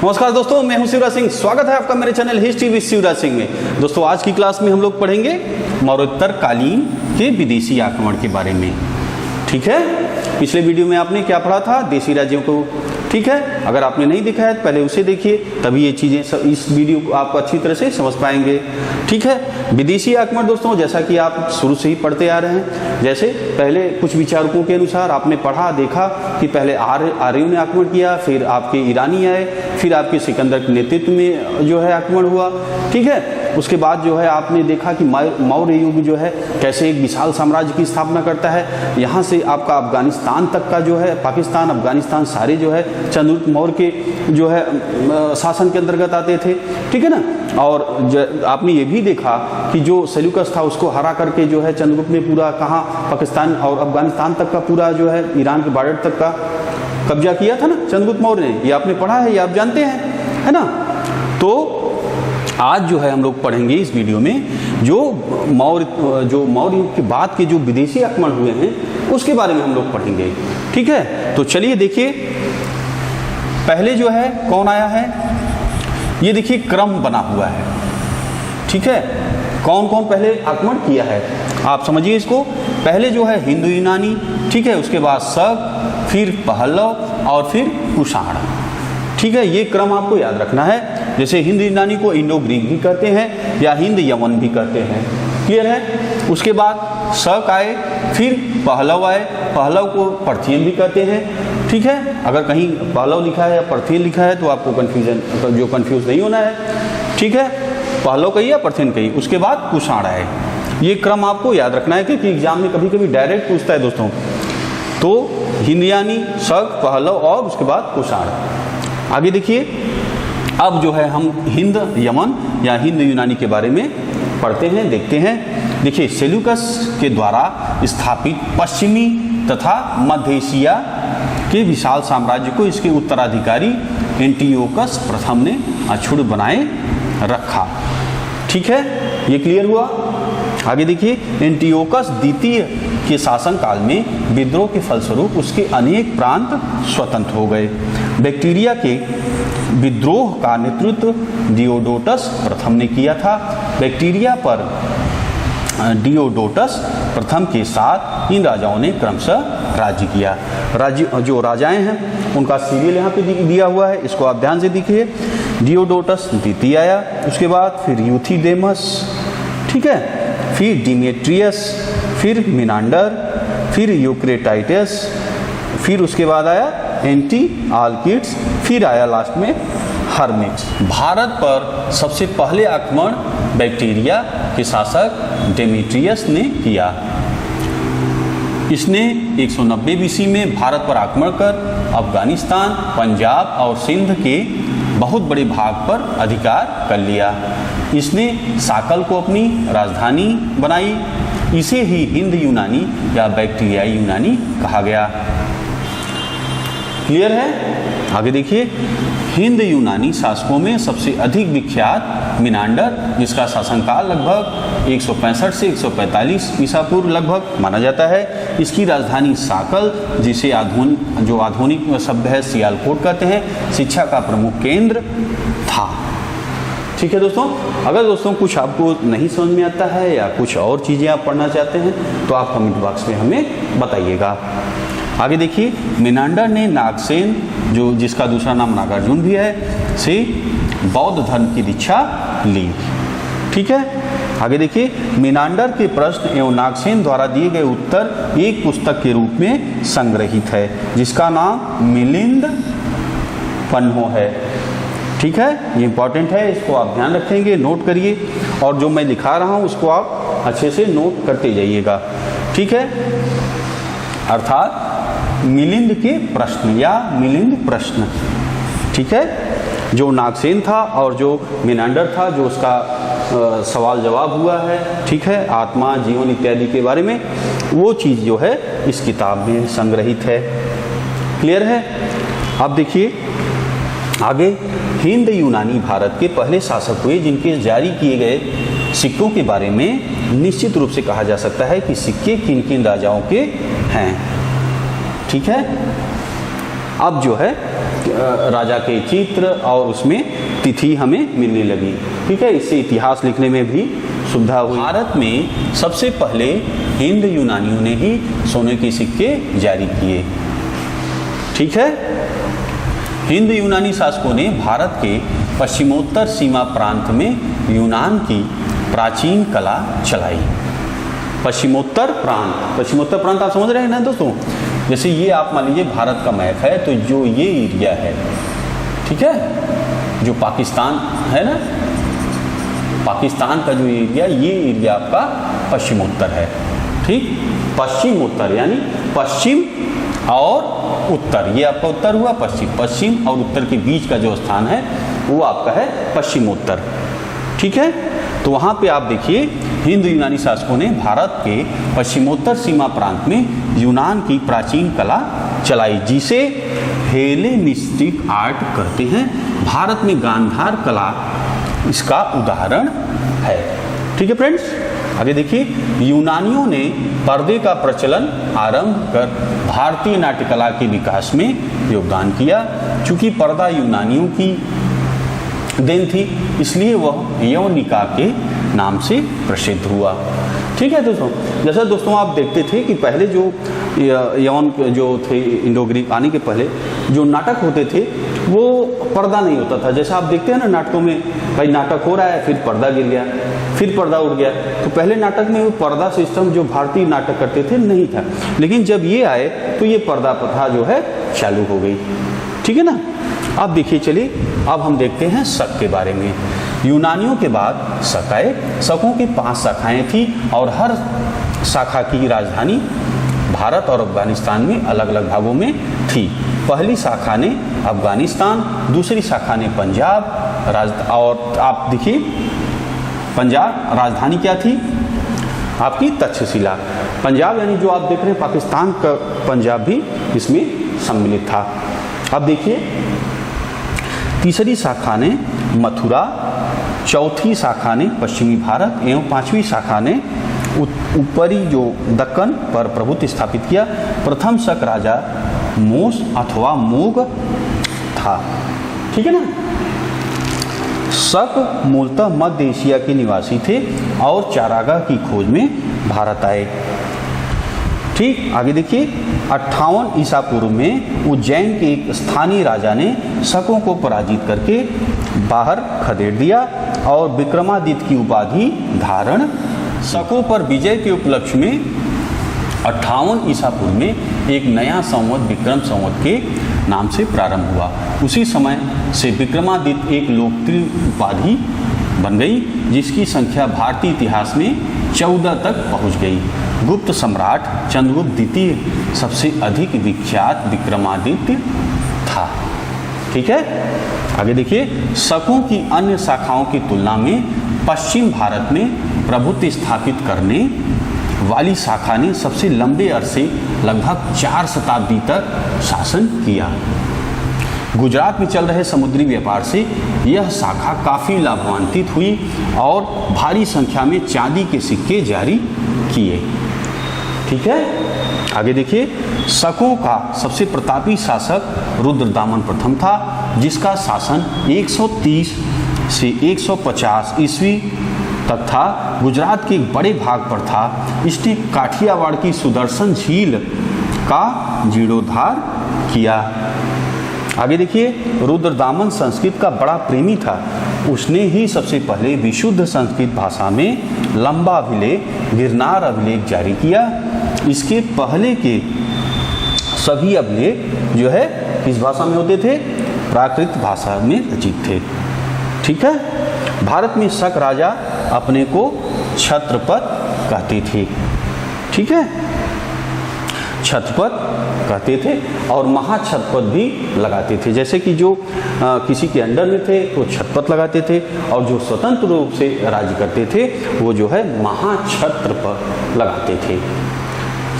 नमस्कार दोस्तों, मैं हूं शिवराज सिंह। स्वागत है आपका मेरे channel history with Shivraj Singh में। दोस्तों आज की क्लास में हम लोग पढ़ेंगे मौर्योत्तर कालीन के विदेशी आक्रमण के बारे में। ठीक है, पिछले वीडियो में आपने क्या पढ़ा था? देशी राज्यों को। ठीक है, अगर आपने नहीं देखा है तो पहले उसे देखिए, तभी ये चीज़ें इस वीडियो को आप अच्छी तरह से समझ पाएंगे। ठीक है, विदेशी आक्रमण दोस्तों जैसा कि आप शुरू से ही पढ़ते आ रहे हैं, जैसे पहले कुछ विचारकों के अनुसार आपने पढ़ा देखा कि पहले आर्यों ने आक्रमण किया, फिर आपके ईरानी आए, फिर आपके सिकंदर के नेतृत्व में जो है आक्रमण हुआ। ठीक है, उसके बाद जो है आपने देखा कि मौर्य युग जो है कैसे एक विशाल साम्राज्य की स्थापना करता है। यहाँ से आपका अफगानिस्तान तक का जो है, पाकिस्तान अफगानिस्तान सारे जो है चंद्रगुप्त मौर्य के जो है शासन के अंतर्गत आते थे। ठीक है ना। और आपने ये भी देखा कि जो सेल्यूकस था उसको हरा करके जो है चंद्रगुप्त ने पूरा कहाँ पाकिस्तान और अफगानिस्तान तक का पूरा जो है ईरान के बॉर्डर तक का कब्जा किया था ना चंद्रगुप्त मौर्य ने। ये आपने पढ़ा है, ये आप जानते हैं, है ना। तो आज जो है हम लोग पढ़ेंगे इस वीडियो में जो मौर्य युग के बाद के जो विदेशी आक्रमण हुए हैं उसके बारे में हम लोग पढ़ेंगे। ठीक है, तो चलिए देखिए पहले जो है कौन आया है, ये देखिए क्रम बना हुआ है। ठीक है, कौन कौन पहले आक्रमण किया है आप समझिए इसको। पहले जो है हिंदू यूनानी, ठीक है, उसके बाद शक, फिर पहलव और फिर कुषाण। ठीक है, ये क्रम आपको याद रखना है। जैसे हिंद यूनानी को इंडो ग्रीक भी कहते हैं या हिंद यमन भी कहते हैं। क्लियर है। उसके बाद शक आए, फिर पहलव आए, पहलव को पर्थियन भी कहते हैं। ठीक है, अगर कहीं पहलव लिखा है या पर्थियन लिखा है तो आपको कंफ्यूज नहीं होना है। ठीक है, पहलव कही या पर्थियन कही। उसके बाद कुषाण आए। ये क्रम आपको याद रखना है क्योंकि एग्जाम में कभी कभी डायरेक्ट पूछता है दोस्तों। तो हिंदयानी, शक, पहलव और उसके बाद कुषाण। आगे देखिए, अब जो है हम हिंद यमन या हिंद यूनानी के बारे में पढ़ते हैं, देखते हैं। देखिए सेल्यूकस के द्वारा स्थापित पश्चिमी तथा मध्य एशिया के विशाल साम्राज्य को इसके उत्तराधिकारी एंटियोकस प्रथम ने अक्षुण्ण बनाए रखा। ठीक है, ये क्लियर हुआ। आगे देखिए, एंटियोकस द्वितीय के शासन काल में विद्रोह के फलस्वरूप उसके अनेक प्रांत स्वतंत्र हो गए। बैक्टीरिया के विद्रोह का नेतृत्व डियोडोटस प्रथम ने किया था। बैक्टीरिया पर डियोडोटस प्रथम के साथ इन राजाओं ने क्रमशः राज्य किया। जो राजाएं हैं उनका सीरियल यहाँ पे दिया हुआ है, इसको आप ध्यान से देखिए। डियोडोटस द्वितीय आया, उसके बाद फिर यूथिडेमस, ठीक है, फिर डिमेट्रियस, फिर मिनांडर, फिर यूक्रेटाइटस, फिर उसके बाद आया एंटीआलकिड्स, फिर आया लास्ट में हर्मिक्स। भारत पर सबसे पहले आक्रमण बैक्टीरिया के शासक डेमेट्रियस ने किया। इसने 190 बीसी में भारत पर आक्रमण कर अफगानिस्तान, पंजाब और सिंध के बहुत बड़े भाग पर अधिकार कर लिया। इसने साकल को अपनी राजधानी बनाई। इसे ही हिंद यूनानी या बैक्टीरियाई यूनानी कहा गया। क्लियर है। आगे देखिए, हिंद यूनानी शासकों में सबसे अधिक विख्यात मिनांडर, जिसका शासनकाल लगभग 165 से 145 ईसा पूर्व लगभग माना जाता है। इसकी राजधानी साकल, जिसे आधुनिक शब्द है सियालकोट कहते हैं, शिक्षा का प्रमुख केंद्र था। ठीक है दोस्तों, अगर दोस्तों कुछ आपको नहीं समझ में आता है या कुछ और चीज़ें आप पढ़ना चाहते हैं तो आप कमेंट बॉक्स में हमें बताइएगा। आगे देखिए, मिनांडर ने नागसेन, जो जिसका दूसरा नाम नागार्जुन भी है, से बौद्ध धर्म की दीक्षा ली। ठीक है, आगे देखिए, मिनांडर के प्रश्न एवं नागसेन द्वारा दिए गए उत्तर एक पुस्तक के रूप में संग्रहित है, जिसका नाम मिलिंद पन्हो है। ठीक है, ये इंपॉर्टेंट है, इसको आप ध्यान रखेंगे, नोट करिए, और जो मैं दिखा रहा हूँ उसको आप अच्छे से नोट करते जाइएगा। ठीक है, अर्थात मिलिंद के प्रश्न या मिलिंद प्रश्न। ठीक है, जो नागसेन था और जो मिनांडर था, जो उसका सवाल जवाब हुआ है, ठीक है, आत्मा, जीवन इत्यादि के बारे में, वो चीज़ जो है इस किताब में संग्रहित है। क्लियर है। अब देखिए आगे, हिंद यूनानी भारत के पहले शासक हुए जिनके जारी किए गए सिक्कों के बारे में निश्चित रूप से कहा जा सकता है कि सिक्के किन किन राजाओं के हैं। ठीक है, अब जो है राजा के चित्र और उसमें तिथि हमें मिलने लगी। ठीक है, इससे इतिहास लिखने में भी सुविधा हुई। भारत में सबसे पहले हिंद यूनानियों ने ही सोने के सिक्के जारी किए। ठीक है, हिंद यूनानी शासकों ने भारत के पश्चिमोत्तर सीमा प्रांत में यूनान की प्राचीन कला चलाई। पश्चिमोत्तर प्रांत आप समझ रहे हैं ना दोस्तों? जैसे ये आप मान लीजिए भारत का मैप है, तो जो ये एरिया है, ठीक है, जो पाकिस्तान है ना, पाकिस्तान का जो एरिया, ये एरिया आपका पश्चिमोत्तर है। ठीक, पश्चिमोत्तर यानी पश्चिम और उत्तर, ये आपका उत्तर हुआ, पश्चिम और उत्तर के बीच का जो स्थान है वो आपका है पश्चिमोत्तर। ठीक है, तो वहाँ पे आप देखिए हिंद यूनानी शासकों ने भारत के पश्चिमोत्तर सीमा प्रांत में यूनान की प्राचीन कला चलाई, जिसे हेलेनिस्टिक आर्ट कहते हैं। भारत में गांधार कला इसका उदाहरण है। ठीक है फ्रेंड्स, आगे देखिए, यूनानियों ने पर्दे का प्रचलन आरंभ कर भारतीय नाट्य कला के विकास में योगदान किया। चूंकि पर्दा यूनानियों की देन थी, इसलिए वह यवनिका के नाम से प्रसिद्ध हुआ। ठीक है दोस्तों, जैसा दोस्तों आप देखते थे कि पहले जो यवन जो थे, इंडो ग्रीक आने के पहले जो नाटक होते थे वो पर्दा नहीं होता था। जैसा आप देखते हैं ना नाटकों में, भाई नाटक हो रहा है, फिर पर्दा गिर गया, फिर पर्दा उड़ गया। तो पहले नाटक में वो पर्दा सिस्टम जो भारतीय नाटक करते थे नहीं था, लेकिन जब ये आए तो ये पर्दा प्रथा जो है चालू हो गई। ठीक है ना, अब देखिए, चलिए अब हम देखते हैं शक के बारे में। यूनानियों के बाद शक आए। शकों की 5 शाखाएं थी और हर शाखा की राजधानी भारत और अफगानिस्तान में अलग अलग भागों में थी। पहली शाखा ने अफगानिस्तान, दूसरी शाखा ने पंजाब, और आप देखिए पंजाब राजधानी क्या थी आपकी? तक्षशिला। पंजाब यानी जो आप देख रहे हैं पाकिस्तान का पंजाब भी इसमें सम्मिलित था। अब देखिए, तीसरी शाखा ने मथुरा, चौथी शाखा ने पश्चिमी भारत एवं 5वीं शाखा ने ऊपरी जो दक्कन पर प्रभुत्व स्थापित किया। प्रथम शक राजा मोस अथवा मोग था। ठीक है ना, शक मूलतः मध्य एशिया के निवासी थे और चारागाह की खोज में भारत आए। ठीक, आगे देखिए, 58 ईसा पूर्व में उज्जैन के एक स्थानीय राजा ने शकों को पराजित करके बाहर खदेड़ दिया और विक्रमादित्य की उपाधि धारण। शकों पर विजय के उपलक्ष्य में 58 ईसा पूर्व में एक नया संवत विक्रम संवत के नाम से प्रारंभ हुआ। उसी समय से विक्रमादित्य एक लोकप्रिय उपाधि बन गई, जिसकी संख्या भारतीय इतिहास में 14 तक पहुंच गई। गुप्त सम्राट चंद्रगुप्त द्वितीय सबसे अधिक विख्यात विक्रमादित्य था। ठीक है, आगे देखिए, शकों की अन्य शाखाओं की तुलना में पश्चिम भारत में प्रभुत्व स्थापित करने वाली शाखा ने सबसे लंबे अरसे लगभग 4 शताब्दी तक शासन किया। गुजरात में चल रहे समुद्री व्यापार से यह शाखा काफ़ी लाभान्वित हुई और भारी संख्या में चांदी के सिक्के जारी किए। ठीक है, आगे देखिए, शकों का सबसे प्रतापी शासक रुद्रदामन प्रथम था, जिसका शासन 130 से 150 ईस्वी तक था। गुजरात के एक बड़े भाग पर था। इसने काठियावाड़ की सुदर्शन झील का जीर्णोद्धार किया। आगे देखिए, रुद्रदामन संस्कृत का बड़ा प्रेमी था। उसने ही सबसे पहले विशुद्ध संस्कृत भाषा में लंबा अभिलेख गिरनार अभिलेख जारी किया। इसके पहले के सभी अभिलेख जो है किस भाषा में होते थे? प्राकृत भाषा में रचित थे। ठीक है, भारत में शक राजा अपने को छत्रपति कहते थे। ठीक है, छत्रपति कहते थे और महाछत्रपति भी लगाते थे। जैसे कि जो किसी के अंडर में थे तो छत्रपति लगाते थे और जो स्वतंत्र रूप से राज्य करते थे वो जो है महाछत्रपति लगाते थे।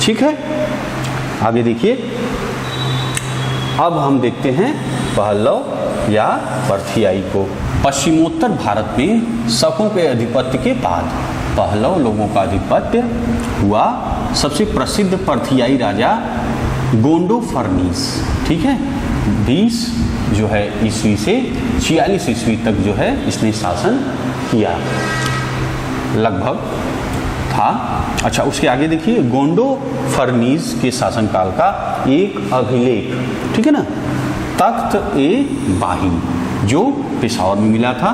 ठीक है, आगे देखिए, अब हम देखते हैं पहलव या परथियाई को। पश्चिमोत्तर भारत में शकों के आधिपत्य के बाद पहलव लोगों का आधिपत्य हुआ। सबसे प्रसिद्ध परथियाई राजा गोंडोफर्निस, ठीक है, 20 जो है ईस्वी से 46 ईस्वी तक जो है इसने शासन किया लगभग था। अच्छा, उसके आगे देखिए गोंडो फर्नीज के शासनकाल का एक अभिलेख, ठीक है ना, तख्त ए बाही जो पेशावर में मिला था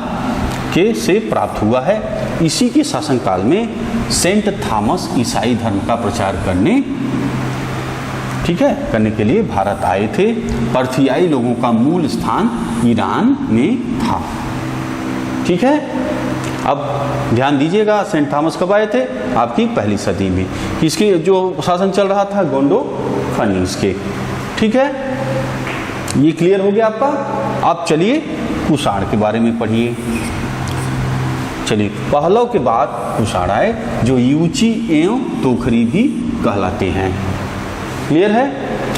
के से प्राप्त हुआ है। इसी के शासनकाल में सेंट थॉमस ईसाई धर्म का प्रचार करने, ठीक है, करने के लिए भारत आए थे। पारथियाई लोगों का मूल स्थान ईरान में था, ठीक है। अब ध्यान दीजिएगा, सेंट थॉमस कब आए थे? आपकी पहली सदी में। इसके जो शासन चल रहा था गोंडो फर्नीस के, ठीक है। ये क्लियर हो गया आपका। अब चलिए कुषाण के बारे में पढ़िए। चलिए, पहलव के बाद कुषाण आए जो यूची एवं तोखरी भी कहलाते हैं। क्लियर है?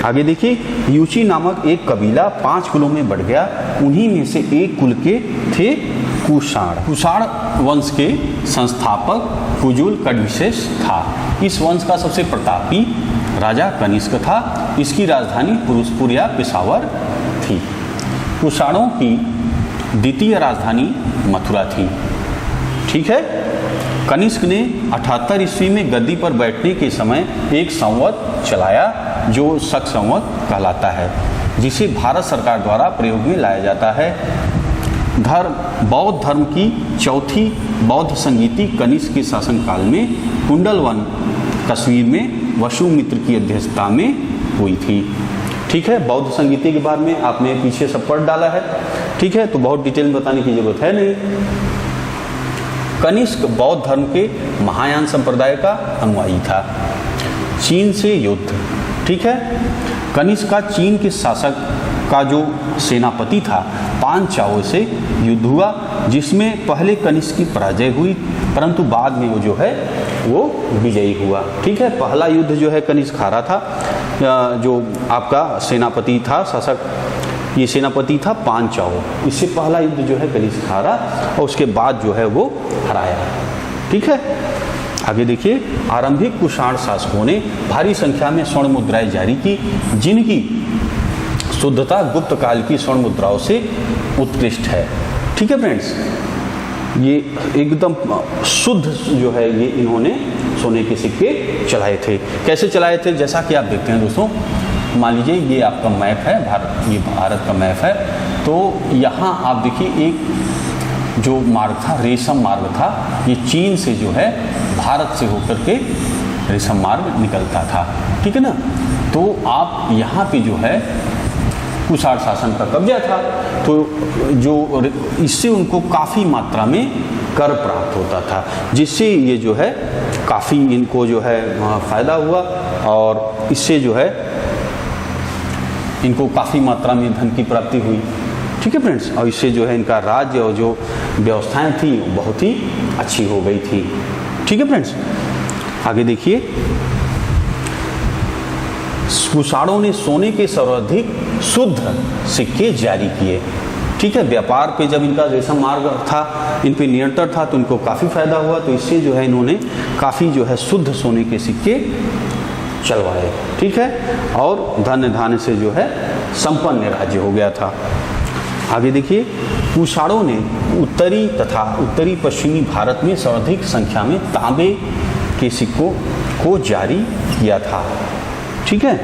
आगे देखिए, यूची नामक एक कबीला 5 कुलों में बढ़ गया। उन्हीं में से एक कुल के थे कुषाण। कुषाण वंश के संस्थापक कुजुल कड़विशेष था। इस वंश का सबसे प्रतापी राजा कनिष्क था। इसकी राजधानी पुरुषपुर या पेशावर थी। कुषाणों की द्वितीय राजधानी मथुरा थी, ठीक है। कनिष्क ने 78 ईस्वी में गद्दी पर बैठने के समय एक संवत चलाया जो शक संवत कहलाता है, जिसे भारत सरकार द्वारा प्रयोग में लाया जाता है। बौद्ध धर्म की चौथी बौद्ध संगीति कनिष्क के शासनकाल में कुंडलवन कश्मीर में वसुमित्र की अध्यक्षता में हुई थी, ठीक है। बौद्ध संगीति के बारे में आपने पीछे सब पढ़ डाला है, ठीक है, तो बहुत डिटेल में बताने की जरूरत है नहीं। कनिष्क बौद्ध धर्म के महायान संप्रदाय का अनुयायी था। चीन से युद्ध, ठीक है। कनिष्क का चीन के शासक का जो सेनापति था पांचाओं से युद्ध हुआ, जिसमें पहले कनिष्क की पराजय हुई, परंतु बाद में वो जो है वो विजयी हुआ, ठीक है। पहला युद्ध जो है कनिष्क हारा था। जो आपका सेनापति था शासक, ये सेनापति था पांचाओ। इससे पहला युद्ध जो है कनिष्क हारा और उसके बाद जो है वो हराया, ठीक है। आगे देखिए, आरंभिक कुषाण शासकों ने भारी संख्या में स्वर्ण मुद्राएं जारी की, जिनकी शुद्धता गुप्त काल की स्वर्ण मुद्राओं से उत्कृष्ट है, ठीक है फ्रेंड्स। ये एकदम शुद्ध जो है ये इन्होंने सोने के सिक्के चलाए थे। कैसे चलाए थे? जैसा कि आप देखते हैं दोस्तों, मान लीजिए ये आपका मैप है भारत, ये भारत का मैप है। तो यहाँ आप देखिए एक जो मार्ग था, रेशम मार्ग था, ये चीन से जो है भारत से होकर के रेशम मार्ग निकलता था, ठीक है ना। तो आप यहाँ पे जो है कुषाण शासन का कब्जा था, तो जो इससे उनको काफ़ी मात्रा में कर प्राप्त होता था, जिससे ये जो है काफ़ी इनको जो है फ़ायदा हुआ और इससे जो है इनको काफ़ी मात्रा में धन की प्राप्ति हुई, ठीक है फ्रेंड्स। और इससे जो है इनका राज्य और जो व्यवस्थाएं थी बहुत ही अच्छी हो गई थी, ठीक है फ्रेंड्स। आगे देखिए, कुषाणों ने सोने के सर्वाधिक शुद्ध सिक्के जारी किए, ठीक है। व्यापार पे जब इनका रेशम मार्ग था, इन पे नियंत्रण था, तो इनको काफ़ी फायदा हुआ। तो इससे जो है इन्होंने काफ़ी जो है शुद्ध सोने के सिक्के चलवाए, ठीक है। और धन्य धान्य से जो है संपन्न राज्य हो गया था। आगे देखिए, कुषाणों ने उत्तरी तथा उत्तरी पश्चिमी भारत में सर्वाधिक संख्या में तांबे के सिक्कों को जारी किया था, ठीक है।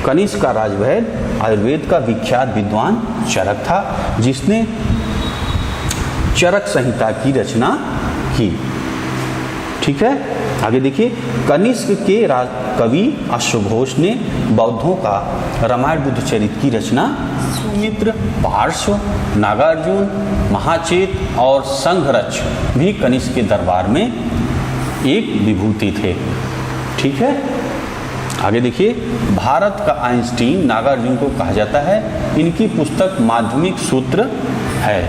कनिष्क का राजवैद आयुर्वेद का विख्यात विद्वान चरक था, जिसने चरक संहिता की रचना की, ठीक है। आगे देखिए, कनिष्क के कवि अश्वघोष ने बौद्धों का रामायण बुद्ध चरित की रचना। सुमित्र, पार्श्व, नागार्जुन, महाचेत और संघरक्ष भी कनिष्क के दरबार में एक विभूति थे, ठीक है। आगे देखिए, भारत का आइंस्टीन नागार्जुन को कहा जाता है। इनकी पुस्तक माध्यमिक सूत्र है।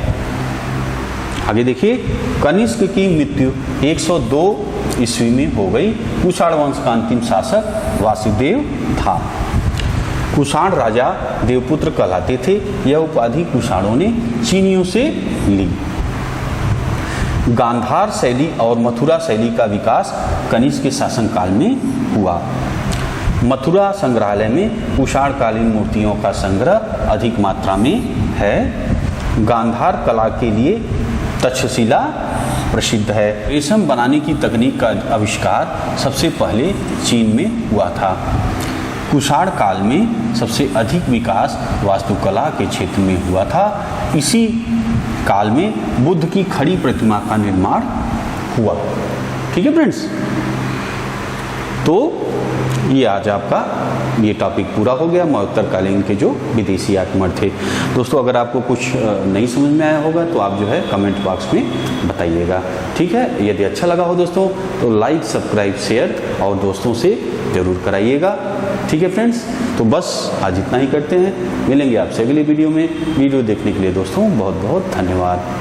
आगे देखिए, कनिष्क की मृत्यु 102 ईस्वी में हो गई। कुषाण वंश का अंतिम शासक वासुदेव था। कुषाण राजा देवपुत्र कहलाते थे। यह उपाधि कुषाणों ने चीनियों से ली। गांधार शैली और मथुरा शैली का विकास कनिष्क के शासनकाल में हुआ। मथुरा संग्रहालय में कुषाण कालीन मूर्तियों का संग्रह अधिक मात्रा में है। गांधार कला के लिए तक्षशिला प्रसिद्ध है। रेशम बनाने की तकनीक का आविष्कार सबसे पहले चीन में हुआ था। कुषाण काल में सबसे अधिक विकास वास्तुकला के क्षेत्र में हुआ था। इसी काल में बुद्ध की खड़ी प्रतिमा का निर्माण हुआ। ठीक है फ्रेंड्स, तो ये आज आपका ये टॉपिक पूरा हो गया, मौर्योत्तरकालीन के जो विदेशी आक्रमण थे। दोस्तों अगर आपको कुछ नहीं समझ में आया होगा तो आप जो है कमेंट बॉक्स में बताइएगा। ठीक है, यदि अच्छा लगा हो दोस्तों तो लाइक, सब्सक्राइब, शेयर और दोस्तों से ज़रूर कराइएगा। ठीक है फ्रेंड्स, तो बस आज इतना ही करते हैं। मिलेंगे आपसे अगली वीडियो में। वीडियो देखने के लिए दोस्तों बहुत बहुत धन्यवाद।